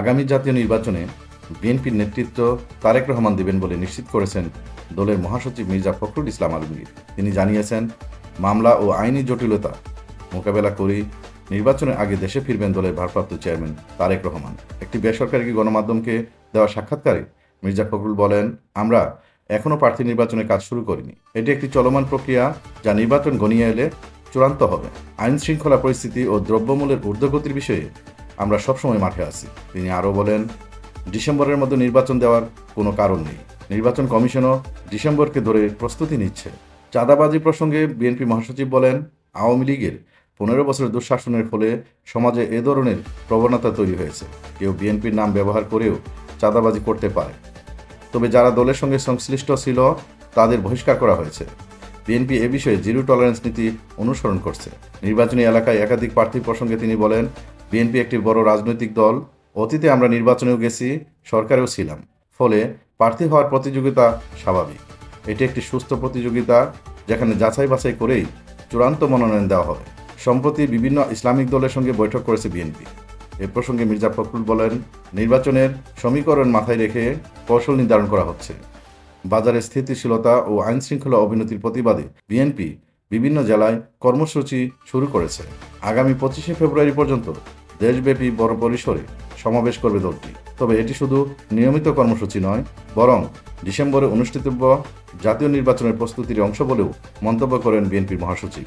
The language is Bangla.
আগামী জাতীয় নির্বাচনে বিএনপির নেতৃত্ব তারেক রহমান দেবেন বলে নিশ্চিত করেছেন দলের মহাসচিব মির্জা ফখরুল ইসলাম আলমগীর। তিনি জানিয়েছেন, মামলা ও আইনি জটিলতা মোকাবেলা করেই নির্বাচনের আগে দেশে ফিরবেন দলের ভারপ্রাপ্ত চেয়ারম্যান তারেক রহমান। একটি বেসরকারি গণমাধ্যমকে দেওয়া সাক্ষাৎকারে মির্জা ফখরুল বলেন, আমরা এখনও প্রার্থী নির্বাচনের কাজ শুরু করিনি। এটি একটি চলমান প্রক্রিয়া, যা নির্বাচন ঘনিয়ে এলে চূড়ান্ত হবে। আইন শৃঙ্খলা পরিস্থিতি ও দ্রব্যমূল্যের ঊর্ধ্বগতির বিষয়ে আমরা সবসময় মাঠে আছি। তিনি আরও বলেন, ডিসেম্বরের মধ্যে নির্বাচন দেওয়ার কোনো কারণ নেই। নির্বাচন কমিশনও ডিসেম্বরকে ধরে প্রস্তুতি নিচ্ছে। চাঁদাবাজি প্রসঙ্গে বিএনপি মহাসচিব বলেন, আওয়ামী লীগের 15 বছরের দুঃশাসনের ফলে সমাজে এ ধরনের প্রবণতা তৈরি হয়েছে। কেউ বিএনপির নাম ব্যবহার করেও চাঁদাবাজি করতে পারে, তবে যারা দলের সঙ্গে সংশ্লিষ্ট ছিল তাদের বহিষ্কার করা হয়েছে। বিএনপি এ বিষয়ে জিরো টলারেন্স নীতি অনুসরণ করছে। নির্বাচনী এলাকায় একাধিক প্রার্থী প্রসঙ্গে তিনি বলেন, বিএনপি একটি বড় রাজনৈতিক দল। অতীতে আমরা নির্বাচনেও গেছি, সরকারেও ছিলাম। ফলে প্রার্থী হওয়ার প্রতিযোগিতা স্বাভাবিক। এটি একটি সুস্থ প্রতিযোগিতা, যেখানে যাচাই বাছাই করেই চূড়ান্ত মনোনয়ন দেওয়া হবে। সম্প্রতি বিভিন্ন ইসলামিক দলের সঙ্গে বৈঠক করেছে বিএনপি। এ প্রসঙ্গে মির্জা ফখরুল বলেন, নির্বাচনের সমীকরণ মাথায় রেখে কৌশল নির্ধারণ করা হচ্ছে। বাজারে স্থিতিশীলতা ও আইন শৃঙ্খলা অবনতির প্রতিবাদে বিএনপি বিভিন্ন জেলায় কর্মসূচি শুরু করেছে। আগামী 25শে ফেব্রুয়ারি পর্যন্ত দেশব্যাপী বড় পরিসরে সমাবেশ করবে দলটি। তবে এটি শুধু নিয়মিত কর্মসূচি নয়, বরং ডিসেম্বরে অনুষ্ঠিতব্য জাতীয় নির্বাচনের প্রস্তুতির অংশ বলেও মন্তব্য করেন বিএনপির মহাসচিব।